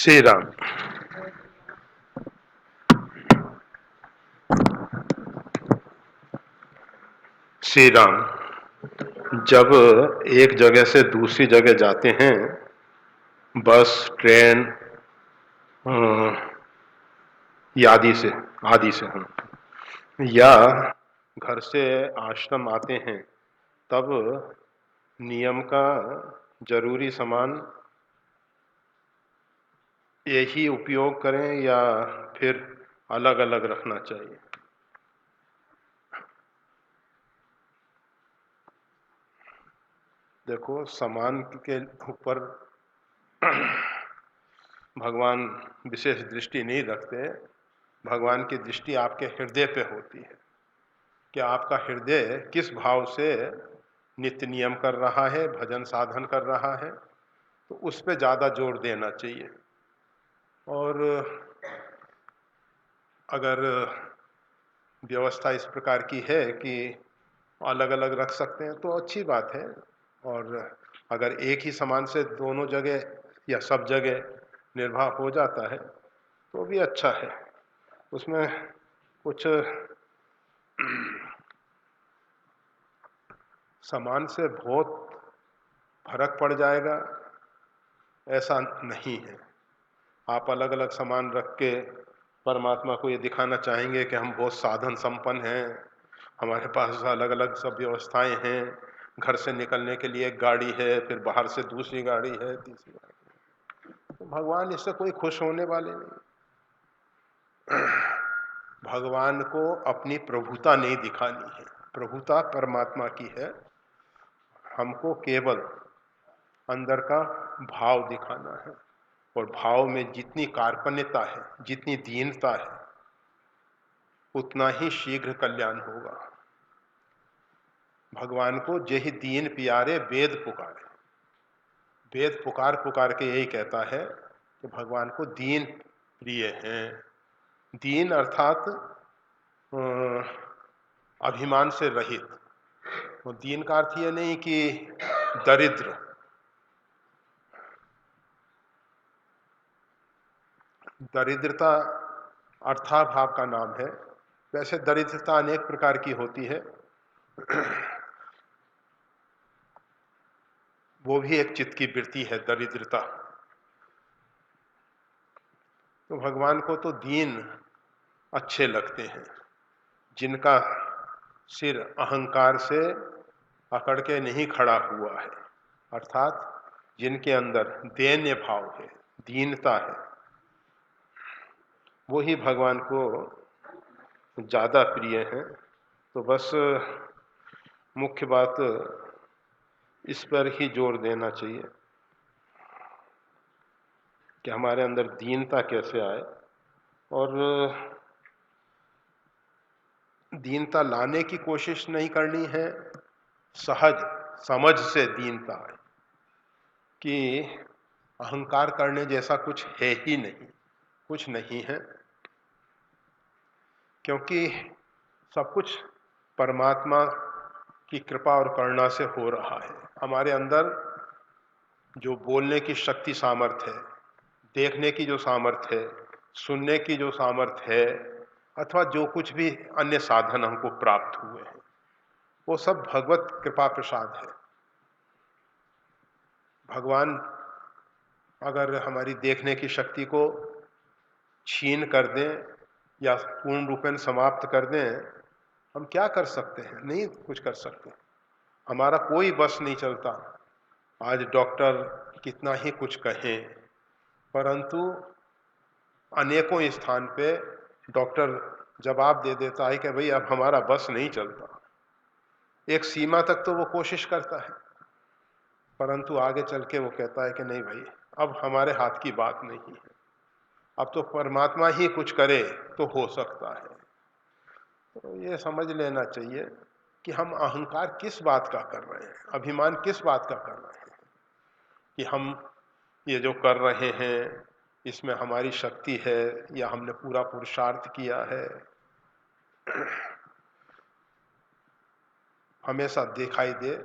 श्री राम। श्री राम। जब एक जगह से दूसरी जगह जाते हैं, बस, ट्रेन, आदि से हम, या घर से आश्रम आते हैं, तब नियम का जरूरी सामान यही उपयोग करें या फिर अलग अलग रखना चाहिए? देखो, सामान के ऊपर भगवान विशेष दृष्टि नहीं रखते। भगवान की दृष्टि आपके हृदय पे होती है कि आपका हृदय किस भाव से नित्य नियम कर रहा है, भजन साधन कर रहा है, तो उस पे ज़्यादा जोर देना चाहिए। और अगर व्यवस्था इस प्रकार की है कि अलग अलग रख सकते हैं तो अच्छी बात है। और अगर एक ही सामान से दोनों जगह या सब जगह निर्वाह हो जाता है तो भी अच्छा है। उसमें कुछ सामान से बहुत फर्क पड़ जाएगा ऐसा नहीं है। आप अलग अलग सामान रख के परमात्मा को ये दिखाना चाहेंगे कि हम बहुत साधन संपन्न हैं, हमारे पास अलग अलग सब व्यवस्थाएं हैं, घर से निकलने के लिए एक गाड़ी है, फिर बाहर से दूसरी गाड़ी है, तीसरी गाड़ी। तो भगवान इससे कोई खुश होने वाले नहीं। भगवान को अपनी प्रभुता नहीं दिखानी है, प्रभुता परमात्मा की है। हमको केवल अंदर का भाव दिखाना है, और भाव में जितनी कार्पण्यता है, जितनी दीनता है, उतना ही शीघ्र कल्याण होगा। भगवान को जेहि दीन प्यारे वेद पुकारे। वेद पुकार पुकार के यही कहता है कि भगवान को दीन प्रिय हैं। दीन अर्थात अभिमान से रहित। तो दीन का अर्थ यह नहीं कि दरिद्र। दरिद्रता अर्थाभाव का नाम है। वैसे दरिद्रता अनेक प्रकार की होती है, वो भी एक चित्त की वृत्ति है, दरिद्रता। तो भगवान को तो दीन अच्छे लगते हैं, जिनका सिर अहंकार से अकड़ के नहीं खड़ा हुआ है, अर्थात जिनके अंदर दैन्य भाव है, दीनता है, वो ही भगवान को ज़्यादा प्रिय है। तो बस मुख्य बात इस पर ही जोर देना चाहिए कि हमारे अंदर दीनता कैसे आए, और दीनता लाने की कोशिश नहीं करनी है। सहज समझ से दीनता है कि अहंकार करने जैसा कुछ है ही नहीं, कुछ नहीं है, क्योंकि सब कुछ परमात्मा की कृपा और करुणा से हो रहा है। हमारे अंदर जो बोलने की शक्ति सामर्थ्य है, देखने की जो सामर्थ्य है, सुनने की जो सामर्थ्य है, अथवा जो कुछ भी अन्य साधन हमको प्राप्त हुए हैं, वो सब भगवत कृपा प्रसाद है। भगवान अगर हमारी देखने की शक्ति को छीन कर दें या पूर्ण रूपेण समाप्त कर दें, हम क्या कर सकते हैं? नहीं कुछ कर सकते। हमारा कोई बस नहीं चलता। आज डॉक्टर कितना ही कुछ कहें, परंतु अनेकों स्थान पे डॉक्टर जवाब दे देता है कि भाई अब हमारा बस नहीं चलता। एक सीमा तक तो वो कोशिश करता है, परंतु आगे चल के वो कहता है कि नहीं भाई, अब हमारे हाथ की बात नहीं है, अब तो परमात्मा ही कुछ करे तो हो सकता है। तो ये समझ लेना चाहिए कि हम अहंकार किस बात का कर रहे हैं, अभिमान किस बात का कर रहे हैं, कि हम ये जो कर रहे हैं इसमें हमारी शक्ति है या हमने पूरा पुरुषार्थ किया है। हमेशा दिखाई दे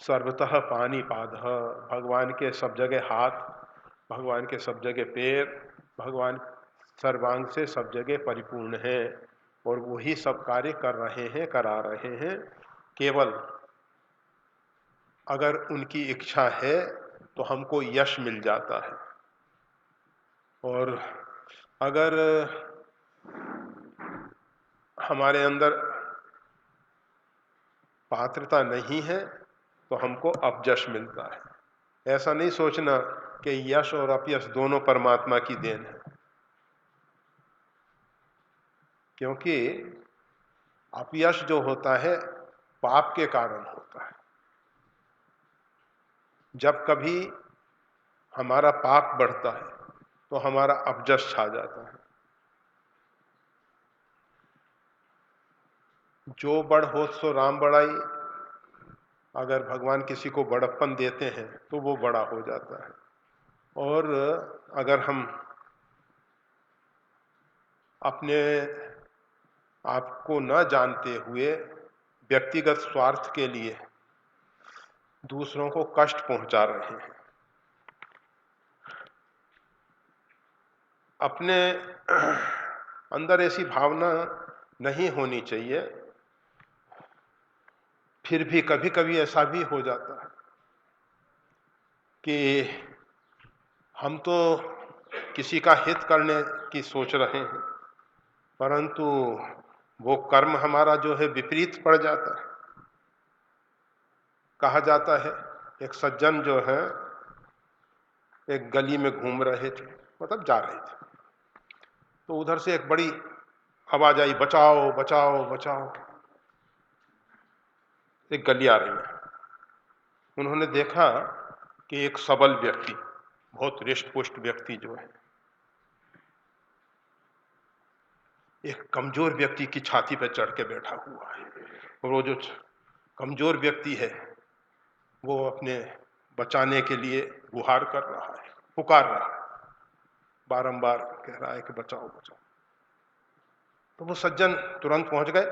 सर्वतः पानी पाद, भगवान के सब जगह हाथ, भगवान के सब जगह पैर, भगवान सर्वांग से सब जगह परिपूर्ण है और वही सब कार्य कर रहे हैं, करा रहे हैं। केवल अगर उनकी इच्छा है तो हमको यश मिल जाता है, और अगर हमारे अंदर पात्रता नहीं है तो हमको अपयश मिलता है। ऐसा नहीं सोचना कि यश और अपयश दोनों परमात्मा की देन है, क्योंकि अपयश जो होता है पाप के कारण होता है। जब कभी हमारा पाप बढ़ता है तो हमारा अपयश छा जाता है। जो बड़ होत सो राम बड़ाई, अगर भगवान किसी को बड़प्पन देते हैं तो वो बड़ा हो जाता है। और अगर हम अपने आपको न जानते हुए व्यक्तिगत स्वार्थ के लिए दूसरों को कष्ट पहुंचा रहे हैं, अपने अंदर ऐसी भावना नहीं होनी चाहिए। फिर भी कभी कभी ऐसा भी हो जाता है कि हम तो किसी का हित करने की सोच रहे हैं, परंतु वो कर्म हमारा जो है विपरीत पड़ जाता है। कहा जाता है एक सज्जन जो है एक गली में घूम रहे थे, मतलब जा रहे थे, तो उधर से एक बड़ी आवाज आई, बचाओ बचाओ बचाओ। एक गली आ रही है। उन्होंने देखा कि एक सबल व्यक्ति, बहुत हृष्ट पुष्ट व्यक्ति जो है, एक कमजोर व्यक्ति की छाती पर चढ़ के बैठा हुआ है। और वो जो कमजोर व्यक्ति है वो अपने बचाने के लिए गुहार कर रहा है, पुकार रहा है, बारंबार कह रहा है कि बचाओ बचाओ। तो वो सज्जन तुरंत पहुंच गए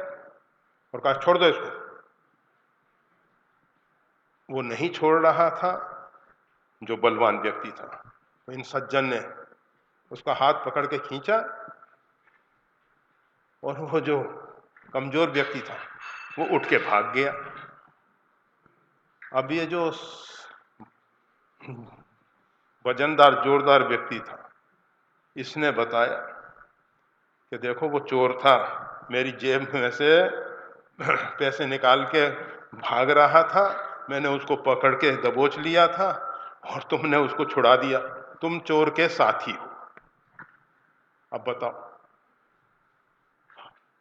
और कहा छोड़ दो इसको। वो नहीं छोड़ रहा था, जो बलवान व्यक्ति था। तो इन सज्जन ने उसका हाथ पकड़ के खींचा और वो जो कमजोर व्यक्ति था वो उठ के भाग गया। अब ये जो वजनदार जोरदार व्यक्ति था, इसने बताया कि देखो वो चोर था, मेरी जेब में से पैसे निकाल के भाग रहा था, मैंने उसको पकड़ के दबोच लिया था और तुमने उसको छुड़ा दिया, तुम चोर के साथी हो। अब बताओ,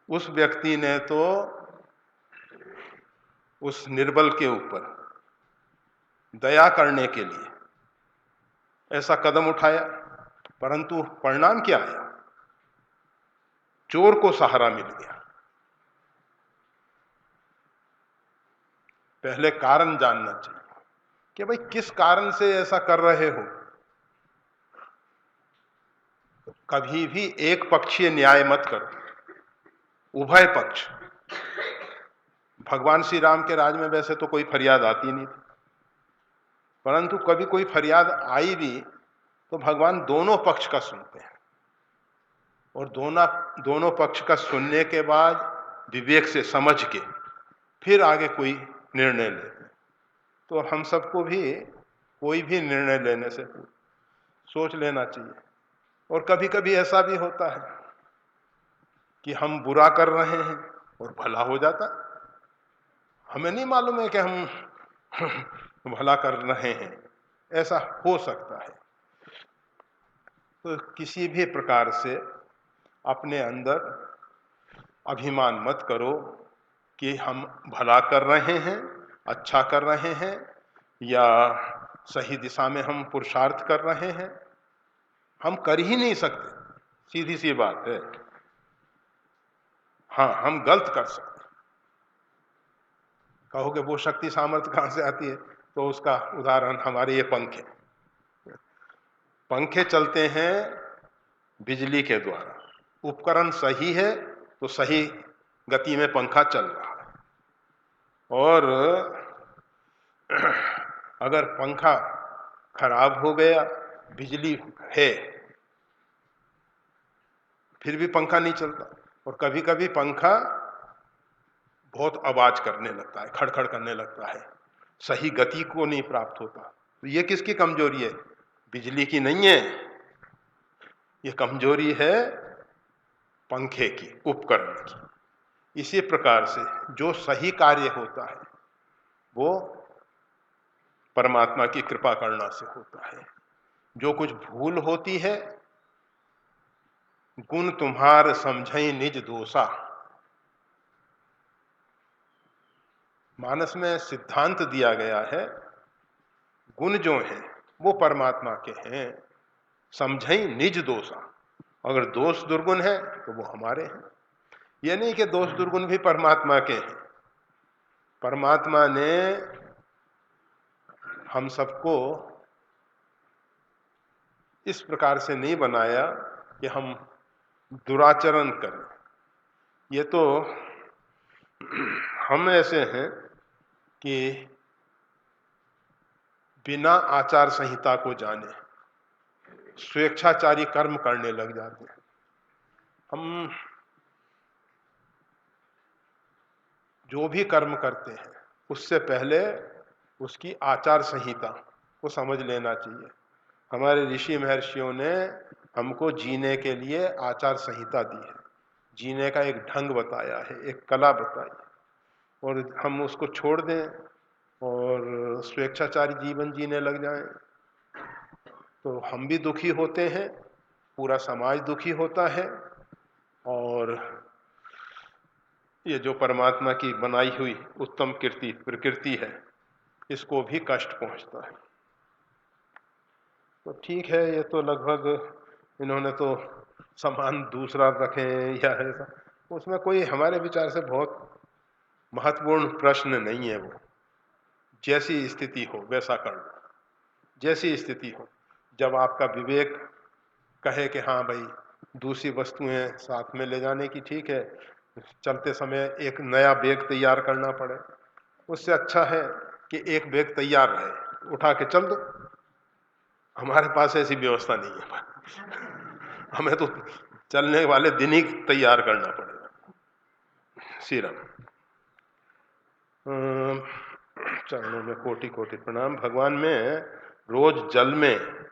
उस व्यक्ति ने तो उस निर्बल के ऊपर दया करने के लिए ऐसा कदम उठाया, परंतु परिणाम क्या आया? चोर को सहारा मिल गया। पहले कारण जानना चाहिए कि भाई किस कारण से ऐसा कर रहे हो। कभी भी एक पक्षीय न्याय मत करो, उभय पक्ष। भगवान श्री राम के राज में वैसे तो कोई फरियाद आती नहीं थी, परंतु कभी कोई फरियाद आई भी तो भगवान दोनों पक्ष का सुनते हैं, और दोनों पक्ष का सुनने के बाद विवेक से समझ के फिर आगे कोई निर्णय लेते हैं। तो हम सबको भी कोई भी निर्णय लेने से सोच लेना चाहिए। और कभी कभी ऐसा भी होता है कि हम बुरा कर रहे हैं और भला हो जाता, हमें नहीं मालूम है कि हम भला कर रहे हैं, ऐसा हो सकता है। तो किसी भी प्रकार से अपने अंदर अभिमान मत करो कि हम भला कर रहे हैं, अच्छा कर रहे हैं, या सही दिशा में हम पुरुषार्थ कर रहे हैं। हम कर ही नहीं सकते, सीधी सी बात है। हाँ, हम गलत कर सकते। कहोगे वो शक्ति सामर्थ्य कहां से आती है? तो उसका उदाहरण हमारे ये पंखे। पंखे चलते हैं बिजली के द्वारा। उपकरण सही है तो सही गति में पंखा चल रहा है, और अगर पंखा खराब हो गया बिजली है, फिर भी पंखा नहीं चलता। और कभी कभी पंखा बहुत आवाज करने लगता है, खड़खड़ करने लगता है, सही गति को नहीं प्राप्त होता। तो ये किसकी कमजोरी है? बिजली की नहीं है, ये कमजोरी है पंखे की, उपकरण की। इसी प्रकार से जो सही कार्य होता है वो परमात्मा की कृपा करना से होता है। जो कुछ भूल होती है, गुण तुम्हार समझई निज दोषा। मानस में सिद्धांत दिया गया है, गुण जो हैं वो परमात्मा के हैं, समझई निज दोषा। अगर दोष दुर्गुण है तो वो हमारे हैं। ये नहीं कि दोष दुर्गुण भी परमात्मा के हैं। परमात्मा ने हम सबको इस प्रकार से नहीं बनाया कि हम दुराचरण करें। ये तो हम ऐसे हैं कि बिना आचार संहिता को जाने स्वेच्छाचारी कर्म करने लग जाते हैं। हम जो भी कर्म करते हैं उससे पहले उसकी आचार संहिता को समझ लेना चाहिए। हमारे ऋषि महर्षियों ने हमको जीने के लिए आचार संहिता दी है, जीने का एक ढंग बताया है, एक कला बताई है। और हम उसको छोड़ दें और स्वेच्छाचारी जीवन जीने लग जाएं तो हम भी दुखी होते हैं, पूरा समाज दुखी होता है, और ये जो परमात्मा की बनाई हुई उत्तम कीर्ति प्रकृति है इसको भी कष्ट पहुंचता है। तो ठीक है, ये तो लगभग इन्होंने तो समान दूसरा रखे या ऐसा, उसमें कोई हमारे विचार से बहुत महत्वपूर्ण प्रश्न नहीं है। वो जैसी स्थिति हो वैसा कर लो, जैसी स्थिति हो। जब आपका विवेक कहे कि हाँ भाई दूसरी वस्तुएं साथ में ले जाने की ठीक है, चलते समय एक नया बैग तैयार करना पड़े, उससे अच्छा है कि एक बैग तैयार रहे, उठा के चल दो। हमारे पास ऐसी व्यवस्था नहीं है, हमें तो चलने वाले दिन ही तैयार करना पड़ेगा। श्री राम। चरणों में कोटि कोटि प्रणाम। भगवान में रोज जल में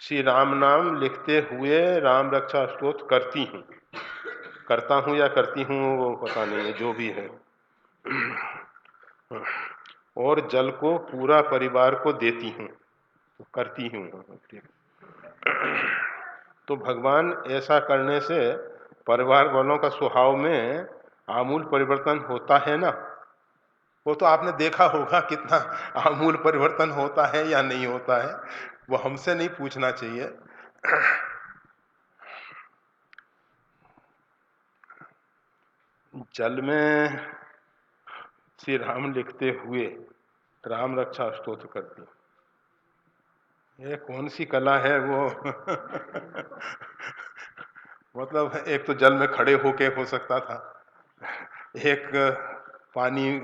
श्री राम नाम लिखते हुए राम रक्षा स्तोत्र करती हूँ, करता हूँ या करती हूँ वो पता नहीं है, जो भी है। और जल को पूरा परिवार को देती हूँ, तो करती हूँ। तो भगवान ऐसा करने से परिवार वालों का स्वभाव में आमूल परिवर्तन होता है ना। वो तो आपने देखा होगा कितना आमूल परिवर्तन होता है या नहीं होता है, वो हमसे नहीं पूछना चाहिए। जल में श्री राम लिखते हुए राम रक्षा स्तोत्र करती, ये कौन सी कला है वो? मतलब एक तो जल में खड़े होके हो सकता था, एक पानी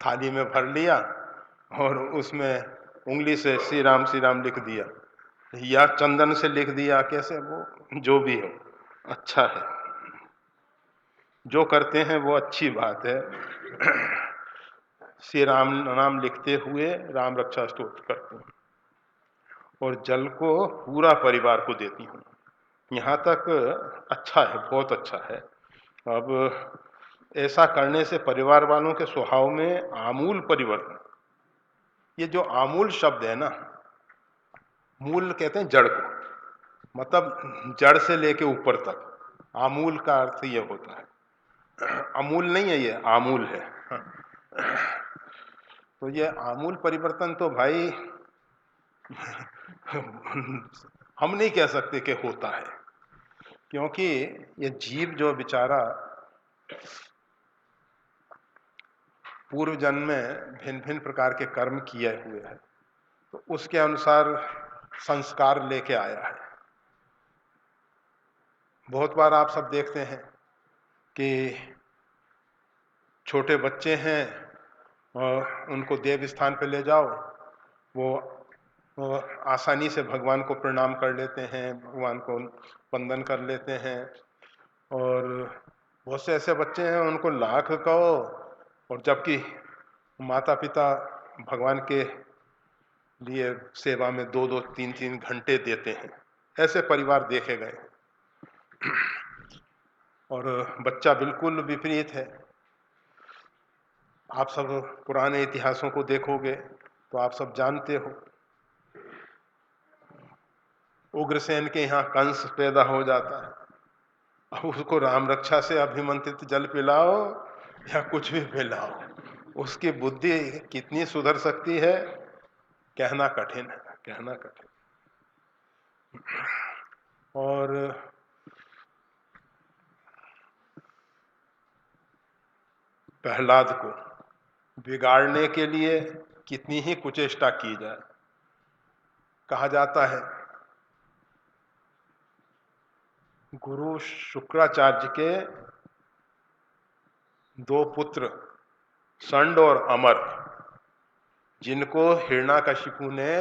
थाली में भर लिया और उसमें उंगली से श्री राम लिख दिया, या चंदन से लिख दिया, कैसे वो जो भी हो अच्छा है, जो करते हैं वो अच्छी बात है। श्री राम नाम लिखते हुए राम रक्षा स्तोत्र करते हैं और जल को पूरा परिवार को देती हूँ। यहाँ तक अच्छा है, बहुत अच्छा है। अब ऐसा करने से परिवार वालों के स्वभाव में आमूल परिवर्तन, ये जो आमूल शब्द है ना, मूल कहते हैं जड़ को, मतलब जड़ से लेके ऊपर तक, आमूल का अर्थ ये होता है। अमूल नहीं है, ये आमूल है। तो ये आमूल परिवर्तन तो भाई हम नहीं कह सकते कि होता है, क्योंकि ये जीव जो बेचारा पूर्व जन्म में भिन्न भिन्न प्रकार के कर्म किए हुए हैं, तो उसके अनुसार संस्कार लेके आया है। बहुत बार आप सब देखते हैं कि छोटे बच्चे हैं और उनको देव स्थान पे ले जाओ, वो वो आसानी से भगवान को प्रणाम कर लेते हैं, भगवान को वंदन कर लेते हैं। और बहुत से ऐसे बच्चे हैं उनको लाख कहो, और जबकि माता पिता भगवान के लिए सेवा में 2-2, 3-3 घंटे देते हैं, ऐसे परिवार देखे गए। और बच्चा बिल्कुल विपरीत है। आप सब पुराने इतिहासों को देखोगे तो आप सब जानते हो, उग्रसेन के यहाँ कंस पैदा हो जाता है। अब उसको राम रक्षा से अभिमंत्रित जल पिलाओ या कुछ भी पिलाओ, उसकी बुद्धि कितनी सुधर सकती है, कहना कठिन है, कहना कठिन। और प्रहलाद को बिगाड़ने के लिए कितनी ही कुचेष्टा की जाए। कहा जाता है गुरु शुक्राचार्य के 2 पुत्र संड और अमर, जिनको हिरण्याकशिपु ने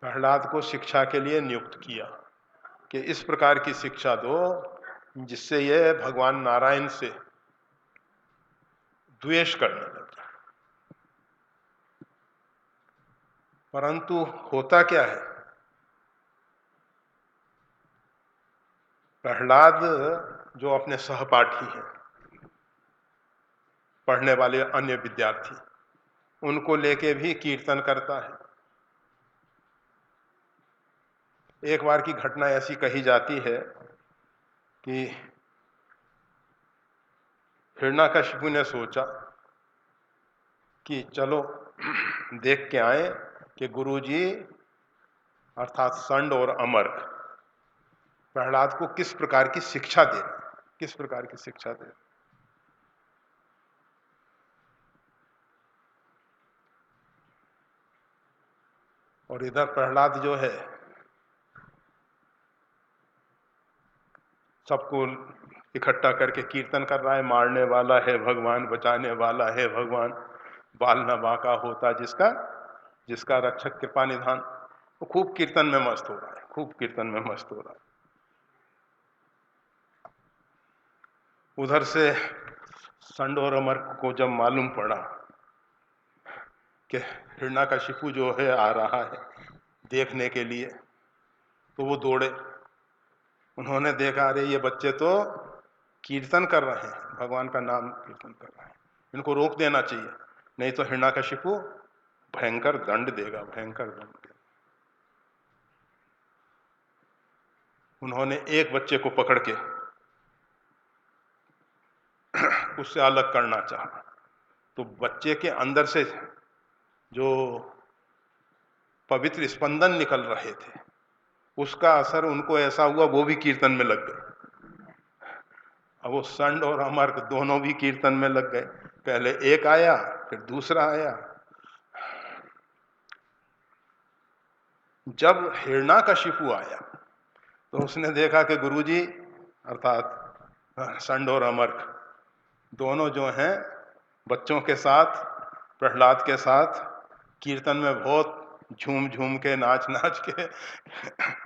प्रहलाद को शिक्षा के लिए नियुक्त किया कि इस प्रकार की शिक्षा दो जिससे ये भगवान नारायण से द्वेष करने लगे। परंतु होता क्या है, प्रहलाद जो अपने सहपाठी हैं, पढ़ने वाले अन्य विद्यार्थी, उनको लेके भी कीर्तन करता है। एक बार की घटना ऐसी कही जाती है कि हिरण्याकशिपु ने सोचा कि चलो देख के आए कि गुरुजी अर्थात संड और अमर प्रहलाद को किस प्रकार की शिक्षा दे रहे, किस प्रकार की शिक्षा दे रहे। और इधर प्रहलाद जो है सबको इकट्ठा करके कीर्तन कर रहा है, मारने वाला है भगवान, बचाने वाला है भगवान, बाल न बांका होता जिसका, जिसका रक्षक कृपा निधान। वो खूब कीर्तन में मस्त हो रहा है, खूब कीर्तन में मस्त हो रहा है। उधर से संड और अमर को जब मालूम पड़ा कि हिरण्याकशिपु जो है आ रहा है देखने के लिए, तो वो दौड़े। उन्होंने देखा अरे ये बच्चे तो कीर्तन कर रहे हैं, भगवान का नाम कीर्तन कर रहे हैं, इनको रोक देना चाहिए, नहीं तो हिरण्याकशिपु भयंकर दंड देगा, भयंकर दंड देगा। उन्होंने एक बच्चे को पकड़ के उससे अलग करना चाहा, तो बच्चे के अंदर से जो पवित्र स्पंदन निकल रहे थे उसका असर उनको ऐसा हुआ वो भी कीर्तन में लग गए। अब वो संड और अमर दोनों भी कीर्तन में लग गए। पहले एक आया फिर दूसरा आया। जब हिरण्याकशिपु आया तो उसने देखा कि गुरुजी अर्थात संड और अमर दोनों जो हैं बच्चों के साथ, प्रहलाद के साथ कीर्तन में बहुत झूम झूम के, नाच नाच के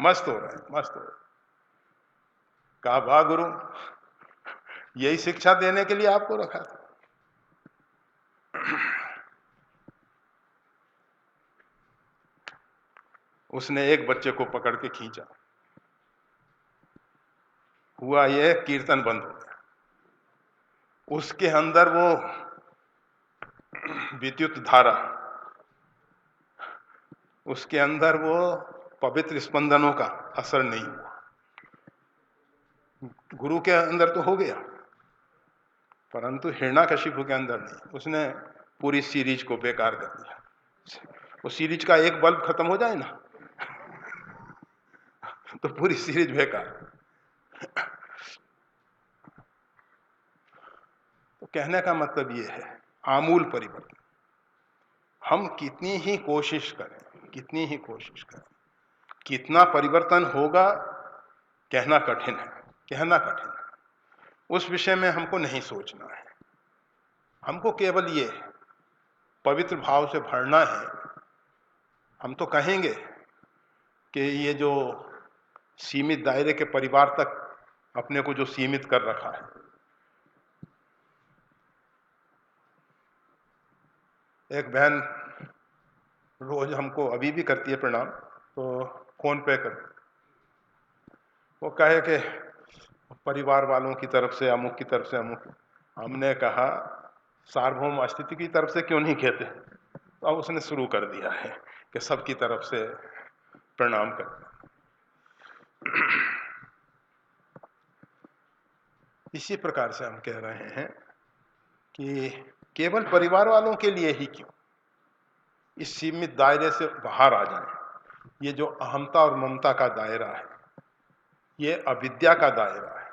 मस्त हो रहे हैं, मस्त हो रहे। कहा वाह गुरु, यही शिक्षा देने के लिए आपको रखा था। उसने एक बच्चे को पकड़ के खींचा, हुआ ये कीर्तन बंद हो गया। उसके अंदर वो विद्युत धारा, उसके अंदर वो पवित्र स्पंदनों का असर नहीं हुआ। गुरु के अंदर तो हो गया परंतु हिरण्याकशिपु के अंदर नहीं। उसने पूरी सीरीज को बेकार कर दिया। वो सीरीज का एक बल्ब खत्म हो जाए ना तो पूरी सीरीज बेकार। तो कहने का मतलब ये है आमूल परिवर्तन। हम कितनी ही कोशिश करें, कितनी ही कोशिश करें, कितना परिवर्तन होगा कहना कठिन है, कहना कठिन है। उस विषय में हमको नहीं सोचना है। हमको केवल ये पवित्र भाव से भरना है हम तो कहेंगे कि ये जो सीमित दायरे के परिवार तक अपने को जो सीमित कर रखा है, एक बहन रोज हमको अभी भी करती है प्रणाम, तो फोन पे कर, वो कहे कि परिवार वालों की तरफ से, अमुक की तरफ से, अमुक। हमने कहा सार्वभौम अस्तित्व की तरफ से क्यों नहीं कहते? तो अब उसने शुरू कर दिया है कि सबकी तरफ से प्रणाम करते। इसी प्रकार से हम कह रहे हैं कि केवल परिवार वालों के लिए ही क्यों, इस सीमित दायरे से बाहर आ जाएं। ये जो अहमता और ममता का दायरा है, ये अविद्या का दायरा है,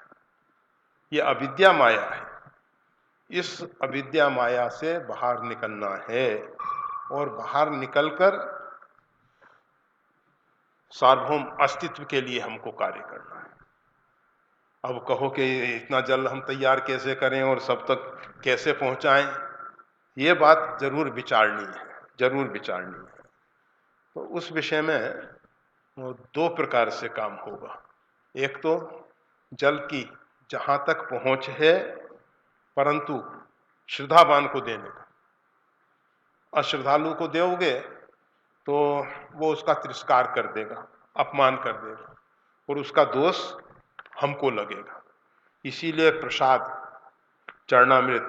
ये अविद्या माया है। इस अविद्या माया से बाहर निकलना है और बाहर निकलकर सार्वभौम अस्तित्व के लिए हमको कार्य करना है। अब कहो कि इतना जल हम तैयार कैसे करें और सब तक कैसे पहुंचाएं, ये बात जरूर विचारनी है, जरूर विचारनी है। तो उस विषय में वो दो प्रकार से काम होगा। एक तो जल की जहां तक पहुंच है, परंतु श्रद्धावान को देने का। अश्रद्धालु को दोगे तो वो उसका तिरस्कार कर देगा, अपमान कर देगा और उसका दोष हमको लगेगा। इसीलिए प्रसाद, चरणामृत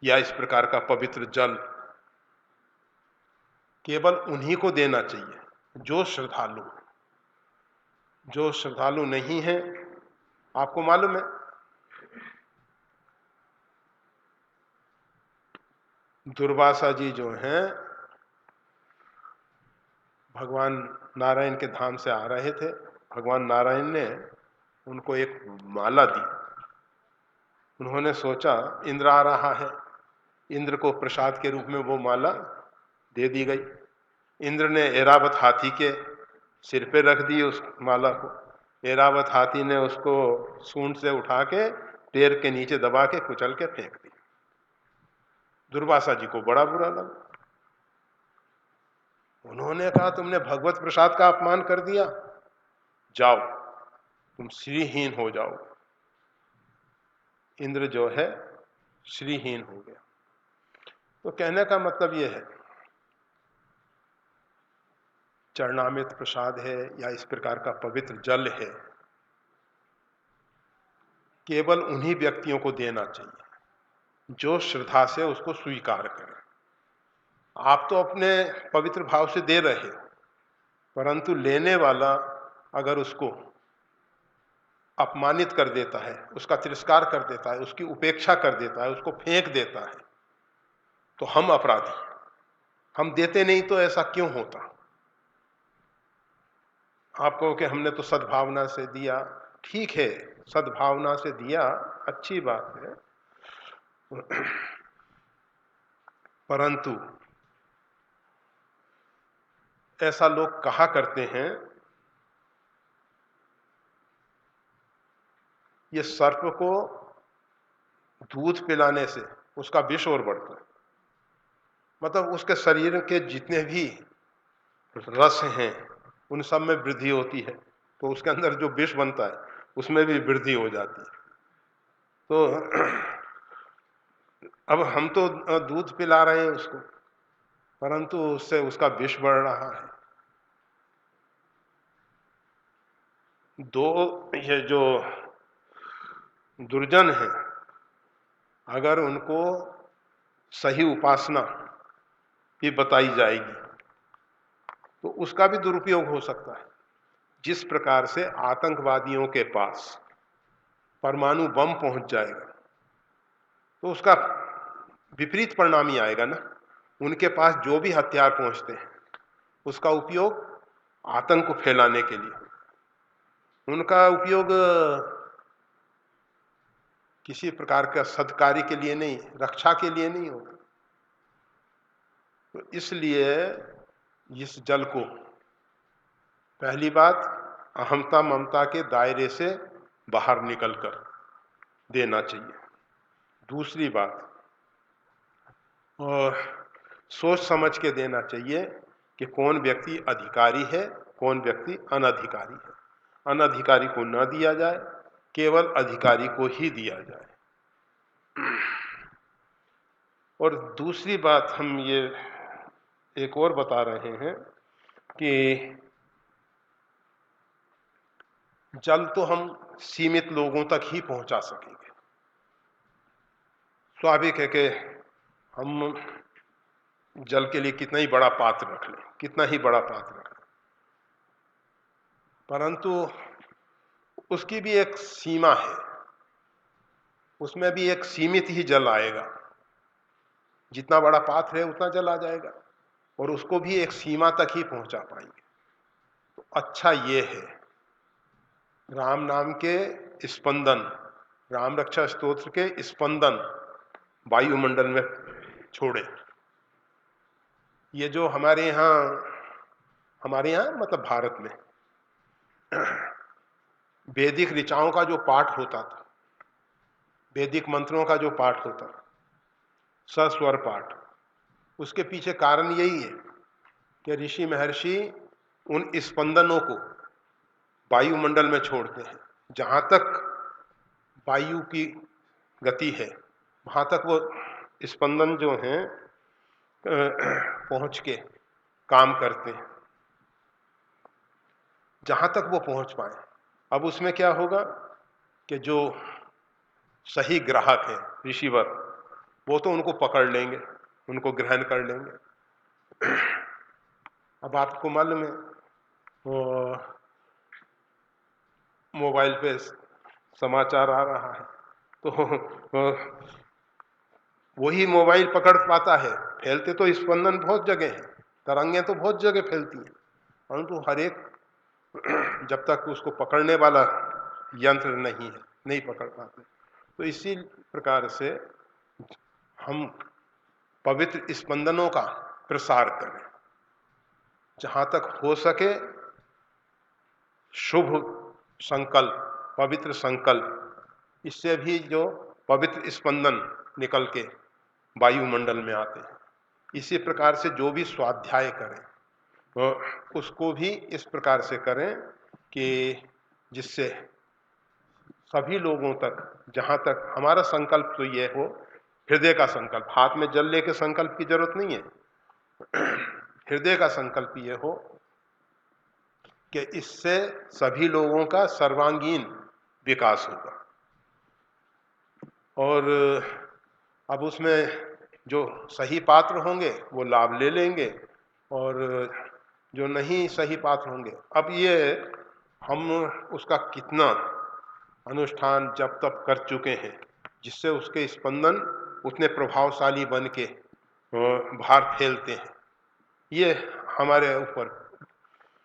या इस प्रकार का पवित्र जल केवल उन्हीं को देना चाहिए जो श्रद्धालु। जो श्रद्धालु नहीं है, आपको मालूम है दुर्वासा जी जो हैं, भगवान नारायण के धाम से आ रहे थे। भगवान नारायण ने उनको एक माला दी। उन्होंने सोचा इंद्र आ रहा है, इंद्र को प्रसाद के रूप में वो माला दे दी गई। इंद्र ने ऐरावत हाथी के सिर पे रख दी उस माला को। ऐरावत हाथी ने उसको सूंड से उठा के पैर के नीचे दबा के कुचल के फेंक दी। दुर्वासा जी को बड़ा बुरा लगा। उन्होंने कहा तुमने भगवत प्रसाद का अपमान कर दिया, जाओ तुम श्रीहीन हो जाओ। इंद्र जो है श्रीहीन हो गया। तो कहने का मतलब यह है, चरणामृत प्रसाद है या इस प्रकार का पवित्र जल है, केवल उन्हीं व्यक्तियों को देना चाहिए जो श्रद्धा से उसको स्वीकार करें। आप तो अपने पवित्र भाव से दे रहे हो, परंतु लेने वाला अगर उसको अपमानित कर देता है, उसका तिरस्कार कर देता है, उसकी उपेक्षा कर देता है, उसको फेंक देता है, तो हम अपराधी। हम देते नहीं तो ऐसा क्यों होता? आप कहो कि हमने तो सद्भावना से दिया। ठीक है, सद्भावना से दिया, अच्छी बात है, परंतु ऐसा लोग कहा करते हैं, ये सर्प को दूध पिलाने से उसका विष और बढ़ता है। मतलब उसके शरीर के जितने भी रस हैं उन सब में वृद्धि होती है, तो उसके अंदर जो विष बनता है उसमें भी वृद्धि हो जाती है। तो अब हम तो दूध पिला रहे हैं उसको, परंतु उससे उसका विष बढ़ रहा है। दो ये जो दुर्जन है, अगर उनको सही उपासना भी बताई जाएगी तो उसका भी दुरुपयोग हो सकता है। जिस प्रकार से आतंकवादियों के पास परमाणु बम पहुंच जाएगा तो उसका विपरीत परिणाम ही आएगा ना। उनके पास जो भी हथियार पहुंचते हैं उसका उपयोग आतंक को फैलाने के लिए, उनका उपयोग किसी प्रकार का सद्कार्य के लिए नहीं, रक्षा के लिए नहीं होगा। तो इसलिए इस जल को पहली बात अहमता ममता के दायरे से बाहर निकलकर देना चाहिए। दूसरी बात, और सोच समझ के देना चाहिए कि कौन व्यक्ति अधिकारी है, कौन व्यक्ति अनधिकारी है। अनधिकारी को न दिया जाए, केवल अधिकारी को ही दिया जाए। और दूसरी बात हम ये एक और बता रहे हैं कि जल तो हम सीमित लोगों तक ही पहुंचा सकेंगे। स्वाभाविक है कि हम जल के लिए कितना ही बड़ा पात्र रख लें, कितना ही बड़ा पात्र रख लें, परंतु उसकी भी एक सीमा है, उसमें भी एक सीमित ही जल आएगा। जितना बड़ा पात्र है उतना जल आ जाएगा और उसको भी एक सीमा तक ही पहुंचा पाएंगे। तो अच्छा ये है, राम नाम के स्पंदन, राम रक्षा स्तोत्र के स्पंदन वायुमंडल में छोड़े। ये जो हमारे यहाँ मतलब भारत में वैदिक ऋचाओं का जो पाठ होता था, वैदिक मंत्रों का जो पाठ होता, सस्वर पाठ, उसके पीछे कारण यही है कि ऋषि महर्षि उन स्पंदनों को वायुमंडल में छोड़ते हैं। जहां तक वायु की गति है वहां तक वो स्पंदन जो हैं पहुंच के काम करते हैं, जहां तक वो पहुंच पाए। अब उसमें क्या होगा कि जो सही ग्राहक है ऋषिवर, वो तो उनको पकड़ लेंगे, उनको ग्रहण कर लेंगे। अब आपको मालूम है वो मोबाइल पे समाचार आ रहा है तो वही मोबाइल पकड़ पाता है। फैलते तो स्पंदन बहुत जगह हैं, तरंगें तो बहुत जगह फैलती हैं, परंतु हर एक जब तक उसको पकड़ने वाला यंत्र नहीं है, नहीं पकड़ पाते। तो इसी प्रकार से हम पवित्र स्पंदनों का प्रसार करें, जहां तक हो सके शुभ संकल्प, पवित्र संकल्प, इससे भी जो पवित्र स्पंदन निकल के वायुमंडल में आते हैं। इसी प्रकार से जो भी स्वाध्याय करें उसको भी इस प्रकार से करें कि जिससे सभी लोगों तक, जहां तक हमारा संकल्प तो ये हो, हृदय का संकल्प, हाथ में जल लेके संकल्प की जरूरत नहीं है। हृदय का संकल्प ये हो कि इससे सभी लोगों का सर्वांगीण विकास होगा। और अब उसमें जो सही पात्र होंगे वो लाभ ले लेंगे और जो नहीं सही पात्र होंगे, अब ये हम उसका कितना अनुष्ठान जब तक कर चुके हैं जिससे उसके स्पंदन उतने प्रभावशाली बन के बाहर फैलते हैं, ये हमारे ऊपर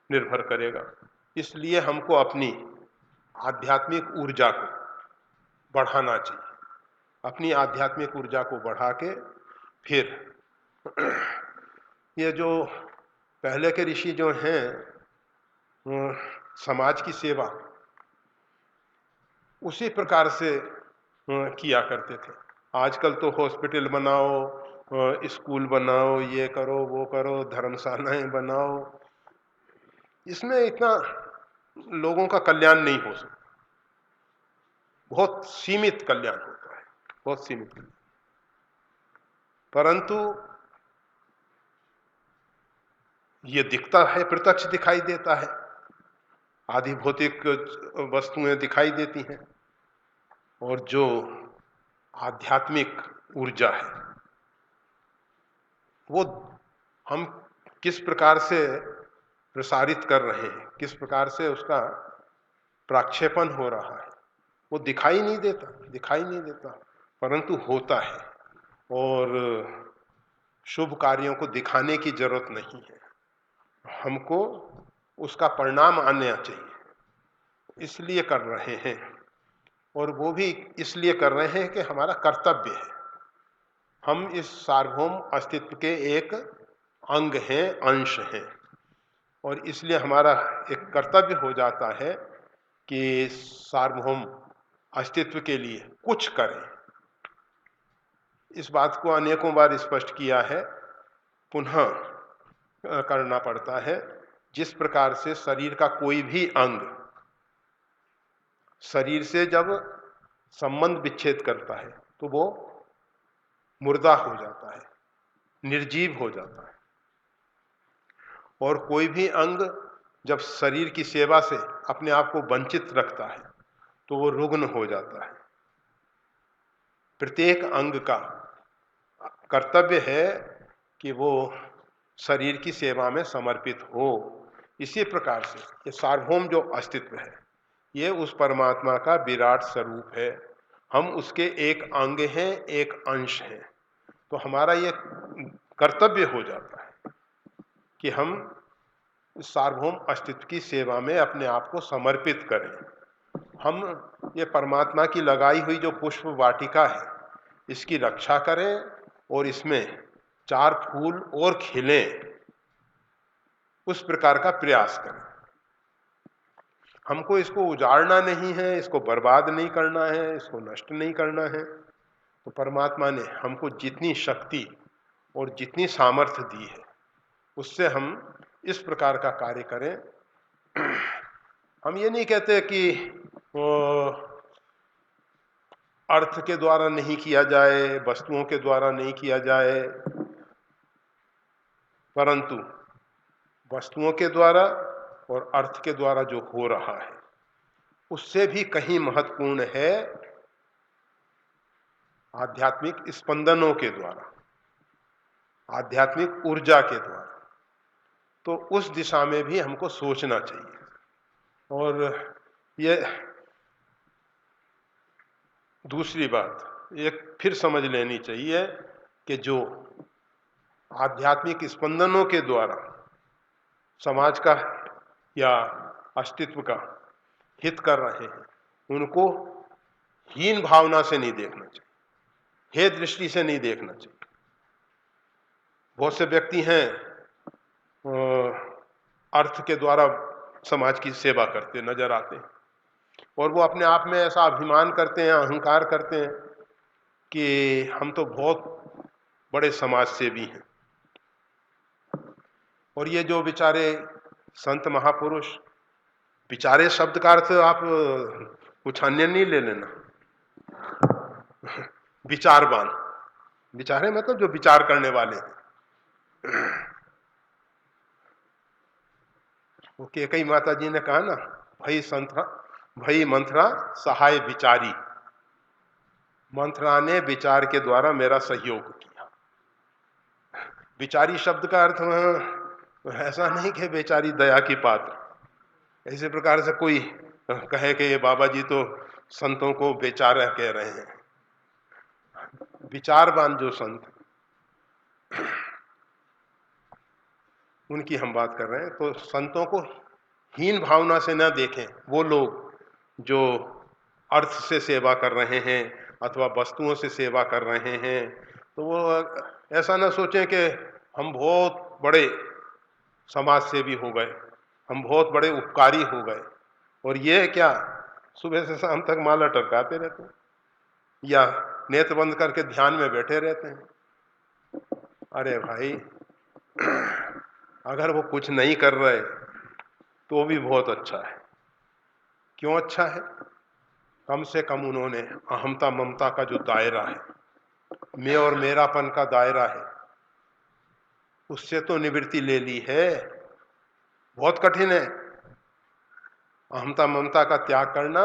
निर्भर करेगा। इसलिए हमको अपनी आध्यात्मिक ऊर्जा को बढ़ाना चाहिए। अपनी आध्यात्मिक ऊर्जा को बढ़ा के फिर ये जो पहले के ऋषि जो हैं समाज की सेवा उसी प्रकार से किया करते थे। आजकल तो हॉस्पिटल बनाओ, स्कूल बनाओ, ये करो वो करो, धर्मशालाएं बनाओ, इसमें इतना लोगों का कल्याण नहीं हो सकता। बहुत सीमित कल्याण होता है, बहुत सीमित कल्याण। परंतु ये दिखता है, प्रत्यक्ष दिखाई देता है, आदि भौतिक वस्तुएं दिखाई देती हैं, और जो आध्यात्मिक ऊर्जा है वो हम किस प्रकार से प्रसारित कर रहे हैं, किस प्रकार से उसका प्रक्षेपण हो रहा है, वो दिखाई नहीं देता, दिखाई नहीं देता, परंतु होता है। और शुभ कार्यों को दिखाने की जरूरत नहीं है, हमको उसका परिणाम आना चाहिए, इसलिए कर रहे हैं। और वो भी इसलिए कर रहे हैं कि हमारा कर्तव्य है, हम इस सार्वभौम अस्तित्व के एक अंग हैं, अंश हैं, और इसलिए हमारा एक कर्तव्य हो जाता है कि सार्वभौम अस्तित्व के लिए कुछ करें। इस बात को अनेकों बार स्पष्ट किया है। पुनः करना पड़ता है। जिस प्रकार से शरीर का कोई भी अंग शरीर से जब संबंध विच्छेद करता है तो वो मुर्दा हो जाता है, निर्जीव हो जाता है। और कोई भी अंग जब शरीर की सेवा से अपने आप को वंचित रखता है तो वो रुग्ण हो जाता है। प्रत्येक अंग का कर्तव्य है कि वो शरीर की सेवा में समर्पित हो। इसी प्रकार से ये सार्वभौम जो अस्तित्व है ये उस परमात्मा का विराट स्वरूप है। हम उसके एक अंग हैं, एक अंश हैं। तो हमारा ये कर्तव्य हो जाता है कि हम सार्वभौम अस्तित्व की सेवा में अपने आप को समर्पित करें। हम ये परमात्मा की लगाई हुई जो पुष्प वाटिका है इसकी रक्षा करें और इसमें 4 फूल और खिलें, उस प्रकार का प्रयास करें। हमको इसको उजाड़ना नहीं है, इसको बर्बाद नहीं करना है, इसको नष्ट नहीं करना है। तो परमात्मा ने हमको जितनी शक्ति और जितनी सामर्थ्य दी है उससे हम इस प्रकार का कार्य करें। हम ये नहीं कहते कि अर्थ के द्वारा नहीं किया जाए, वस्तुओं के द्वारा नहीं किया जाए, परंतु वस्तुओं के द्वारा और अर्थ के द्वारा जो हो रहा है उससे भी कहीं महत्वपूर्ण है आध्यात्मिक स्पंदनों के द्वारा, आध्यात्मिक ऊर्जा के द्वारा। तो उस दिशा में भी हमको सोचना चाहिए। और ये दूसरी बात एक फिर समझ लेनी चाहिए कि जो आध्यात्मिक स्पंदनों के द्वारा समाज का या अस्तित्व का हित कर रहे हैं उनको हीन भावना से नहीं देखना चाहिए, हे दृष्टि से नहीं देखना चाहिए। बहुत से व्यक्ति हैं अर्थ के द्वारा समाज की सेवा करते नजर आते हैं और वो अपने आप में ऐसा अभिमान करते हैं, अहंकार करते हैं कि हम तो बहुत बड़े समाज सेवी हैं। और ये जो बेचारे संत महापुरुष, बेचारे शब्द का अर्थ आप कुछ अन्य नहीं ले लेना, विचारवान, विचारे मतलब जो विचार करने वाले हैं। वो कैकेयी माता जी ने कहा ना, भई मंथरा सहाय विचारी, मंथरा ने विचार के द्वारा मेरा सहयोग किया। विचारी शब्द का अर्थ ऐसा नहीं कि बेचारी दया की पात्र, इसी प्रकार से कोई कहे कि ये बाबा जी तो संतों को बेचारा कह रहे हैं। विचारवान जो संत, उनकी हम बात कर रहे हैं। तो संतों को हीन भावना से न देखें। वो लोग जो अर्थ से सेवा कर रहे हैं अथवा वस्तुओं से सेवा कर रहे हैं, तो वो ऐसा न सोचें कि हम बहुत बड़े समाज सेवी हो गए, हम बहुत बड़े उपकारी हो गए और ये क्या सुबह से शाम तक माला टपकाते रहते हैं या नेत्र बंद करके ध्यान में बैठे रहते हैं। अरे भाई, अगर वो कुछ नहीं कर रहे तो भी बहुत अच्छा है। क्यों अच्छा है? कम से कम उन्होंने अहमता ममता का जो दायरा है, मैं और मेरापन का दायरा है, उससे तो निवृत्ति ले ली है। बहुत कठिन है अहमता ममता का त्याग करना,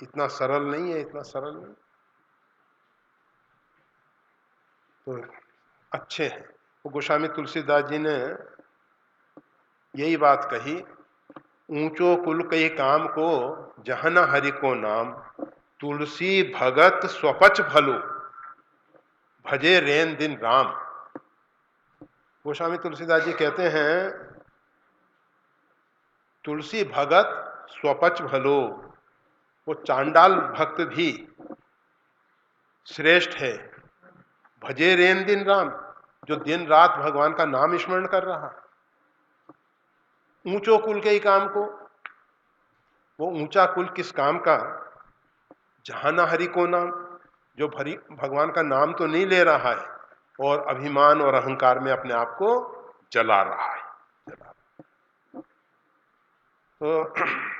इतना सरल नहीं है, इतना सरल नहीं। तो अच्छे हैं। वो गोस्वामी तुलसीदास जी ने यही बात कही, ऊंचो कुल कई काम को जहन हरि को नाम, तुलसी भगत स्वपच भलो भजे रेन दिन राम। गोस्वामी तुलसीदास जी कहते हैं तुलसी भगत स्वपच भलो, वो चांडाल भक्त भी श्रेष्ठ है। भजे रेन दिन राम, जो दिन रात भगवान का नाम स्मरण कर रहा। ऊंचो कुल के ही काम को, वो ऊंचा कुल किस काम का? जहाना हरि को नाम, जो भगवान का नाम तो नहीं ले रहा है और अभिमान और अहंकार में अपने आप को जला रहा है। तो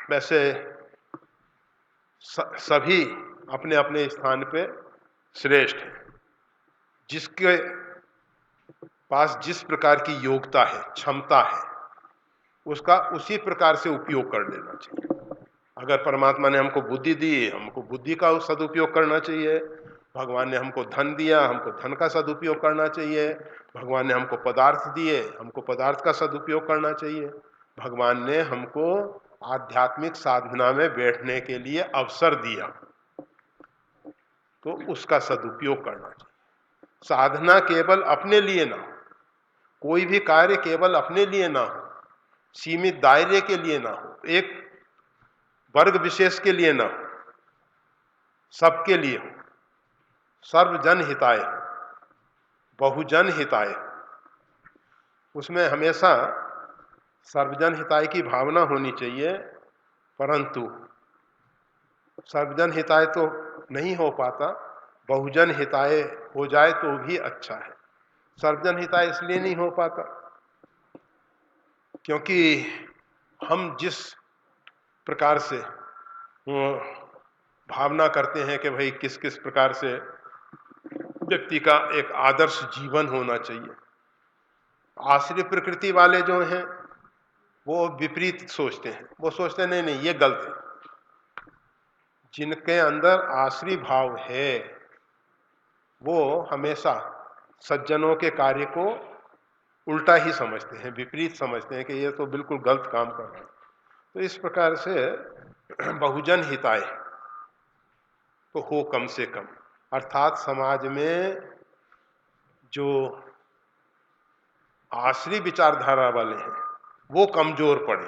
वैसे सभी अपने अपने स्थान पे श्रेष्ठ हैं। जिसके पास जिस प्रकार की योग्यता है, क्षमता है, उसका उसी प्रकार से उपयोग कर लेना चाहिए। अगर परमात्मा ने हमको बुद्धि दी, हमको बुद्धि का सदुपयोग करना चाहिए। भगवान ने हमको धन दिया, हमको धन का सदुपयोग करना चाहिए। भगवान ने हमको पदार्थ दिए, हमको पदार्थ का सदुपयोग करना चाहिए। भगवान ने हमको आध्यात्मिक साधना में बैठने के लिए अवसर दिया, तो उसका सदुपयोग करना चाहिए। साधना केवल अपने लिए ना हो, कोई भी कार्य केवल अपने लिए ना हो, सीमित दायरे के लिए ना हो, एक वर्ग विशेष के लिए ना हो, सबके लिए हो। सर्वजन हिताय, बहुजन हिताय, उसमें हमेशा सर्वजन हिताय की भावना होनी चाहिए। परंतु सर्वजन हिताय तो नहीं हो पाता, बहुजन हिताय हो जाए तो भी अच्छा है। सर्वजन हिताय इसलिए नहीं हो पाता क्योंकि हम जिस प्रकार से भावना करते हैं कि भाई किस किस प्रकार से व्यक्ति का एक आदर्श जीवन होना चाहिए, आश्रित प्रकृति वाले जो हैं वो विपरीत सोचते हैं। वो सोचते हैं नहीं नहीं ये गलत है। जिनके अंदर आश्री भाव है वो हमेशा सज्जनों के कार्य को उल्टा ही समझते हैं, विपरीत समझते हैं कि ये तो बिल्कुल गलत काम कर रहे हैं। तो इस प्रकार से बहुजन हिताय तो हो कम से कम, अर्थात समाज में जो आश्री विचारधारा वाले हैं वो कमजोर पड़े।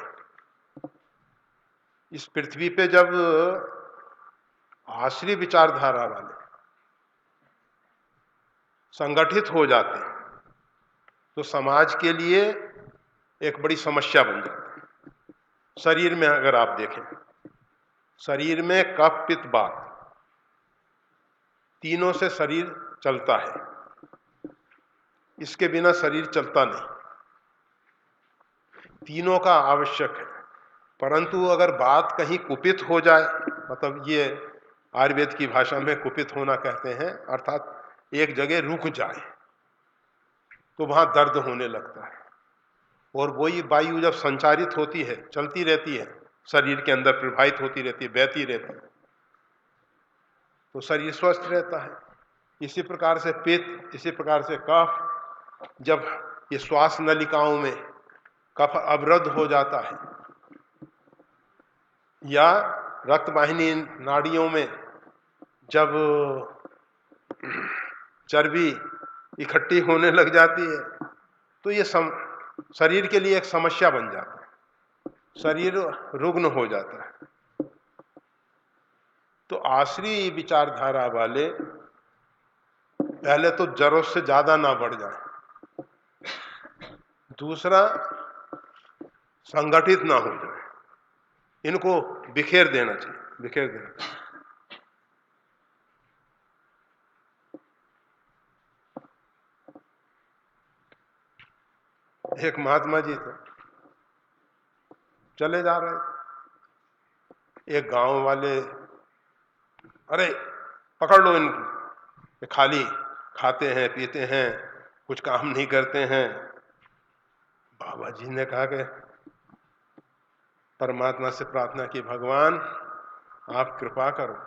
इस पृथ्वी पे जब आश्री विचारधारा वाले संगठित हो जाते हैं तो समाज के लिए एक बड़ी समस्या बन जाती है। शरीर में अगर आप देखें, शरीर में कफ पित्त वात तीनों से शरीर चलता है, इसके बिना शरीर चलता नहीं, तीनों का आवश्यक है। परंतु अगर बात कहीं कुपित हो जाए, मतलब ये आयुर्वेद की भाषा में कुपित होना कहते हैं, अर्थात एक जगह रुक जाए तो वहां दर्द होने लगता है। और वही वायु जब संचारित होती है, चलती रहती है, शरीर के अंदर प्रवाहित होती रहती है, बहती रहती है, तो शरीर स्वस्थ रहता है। इसी प्रकार से पित्त, इसी प्रकार से कफ, जब ये श्वास नलिकाओं में कफ अवरुद्ध हो जाता है या रक्त वाहिनी नाड़ियों में जब चर्बी इकट्ठी होने लग जाती है तो ये शरीर के लिए एक समस्या बन जाता है, शरीर रुग्ण हो जाता है। तो आश्री विचारधारा वाले पहले तो जरूरत से ज्यादा ना बढ़ जाए, दूसरा संगठित ना हो जाए, इनको बिखेर देना चाहिए, बिखेर देना चाहिए। एक महात्मा जी थे, चले जा रहे थे, एक गांव वाले, अरे पकड़ लो इनको, ये खाली खाते हैं पीते हैं, कुछ काम नहीं करते हैं। बाबा जी ने कहा कि परमात्मा से प्रार्थना की, भगवान आप कृपा करो,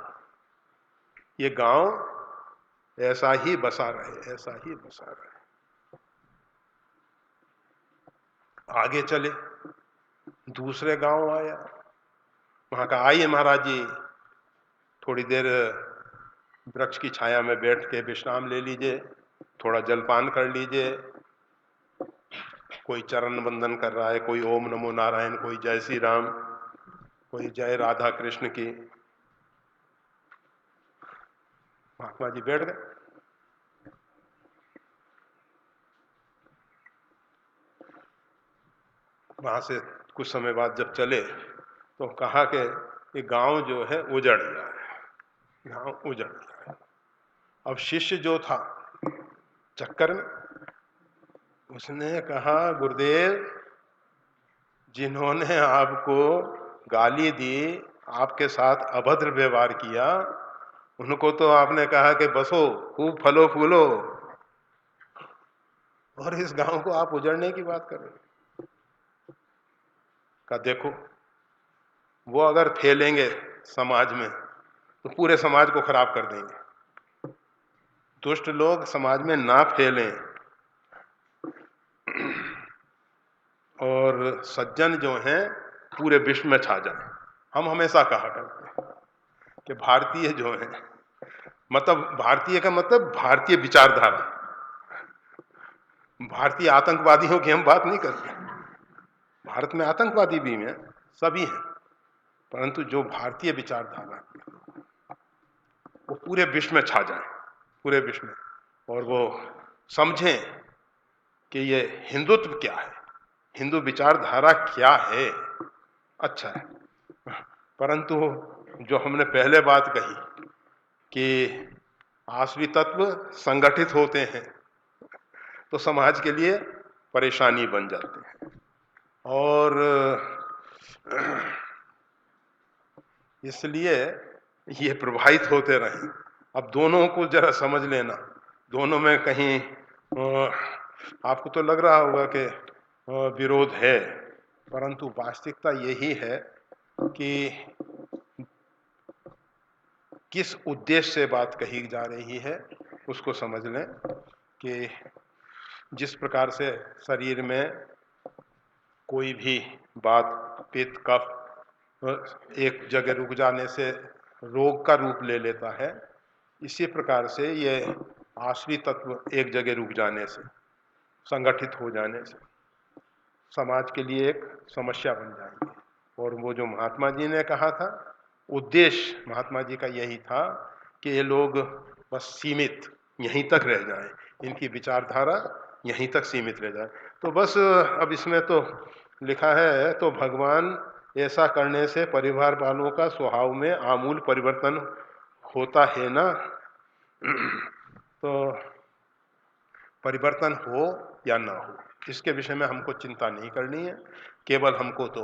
ये गांव ऐसा ही बसा रहे, ऐसा ही बसा रहे। आगे चले, दूसरे गांव आया, वहां का आइए महाराज जी, थोड़ी देर वृक्ष की छाया में बैठ के विश्राम ले लीजिए, थोड़ा जलपान कर लीजिए। कोई चरण वंदन कर रहा है, कोई ओम नमो नारायण, कोई जय श्री राम, कोई जय राधा कृष्ण की। महात्मा जी बैठ गए। वहां से कुछ समय बाद जब चले तो कहा कि ये गांव जो है उजड़ गया है, गांव उजड़ गया है। अब शिष्य जो था चक्कर में, उसने कहा गुरुदेव जिन्होंने आपको गाली दी, आपके साथ अभद्र व्यवहार किया, उनको तो आपने कहा कि बसो, खूब फलो फूलो, और इस गांव को आप उजड़ने की बात कर रहे हो। का देखो, वो अगर फैलेंगे समाज में तो पूरे समाज को खराब कर देंगे। दुष्ट लोग समाज में ना फैलें और सज्जन जो हैं पूरे विश्व में छा जाएं। हम हमेशा कहा करते हैं कि भारतीय जो है, मतलब भारतीय का मतलब भारतीय विचारधारा, भारतीय आतंकवादियों की हम बात नहीं करते। भारत में आतंकवादी भी हैं, सभी हैं, परंतु जो भारतीय विचारधारा वो पूरे विश्व में छा जाए, पूरे विश्व में, और वो समझें कि ये हिंदुत्व क्या है, हिंदू विचारधारा क्या है। अच्छा है, परंतु जो हमने पहले बात कही कि आश्वी तत्व संगठित होते हैं तो समाज के लिए परेशानी बन जाते हैं, और इसलिए ये प्रभावित होते रहे। अब दोनों को जरा समझ लेना, दोनों में कहीं आपको तो लग रहा होगा कि विरोध है, परंतु वास्तविकता यही है कि किस उद्देश्य से बात कही जा रही है उसको समझ लें। कि जिस प्रकार से शरीर में कोई भी बात, पित्त कफ एक जगह रुक जाने से रोग का रूप ले लेता है, इसी प्रकार से ये आश्वी तत्व एक जगह रुक जाने से, संगठित हो जाने से समाज के लिए एक समस्या बन जाएंगे। और वो जो महात्मा जी ने कहा था, उद्देश्य महात्मा जी का यही था कि ये लोग बस सीमित यहीं तक रह जाएं, इनकी विचारधारा यहीं तक सीमित रह जाए। तो बस अब इसमें तो लिखा है, तो भगवान ऐसा करने से परिवार वालों का स्वभाव में आमूल परिवर्तन होता है ना। तो परिवर्तन हो या ना हो, इसके विषय में हमको चिंता नहीं करनी है, केवल हमको तो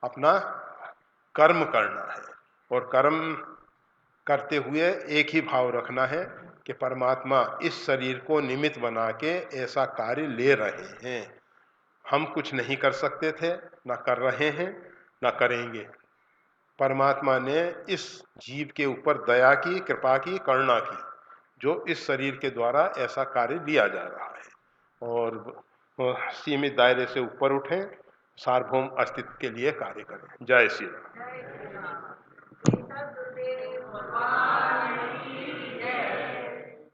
अपना कर्म करना है, और कर्म करते हुए एक ही भाव रखना है कि परमात्मा इस शरीर को निमित्त बना के ऐसा कार्य ले रहे हैं। हम कुछ नहीं कर सकते थे, ना कर रहे हैं, ना करेंगे। परमात्मा ने इस जीव के ऊपर दया की, कृपा की, करुणा की, जो इस शरीर के द्वारा ऐसा कार्य लिया जा रहा है। और सीमित दायरे से ऊपर उठें, सार्वभौम अस्तित्व के लिए कार्य करें। जय श्री राम।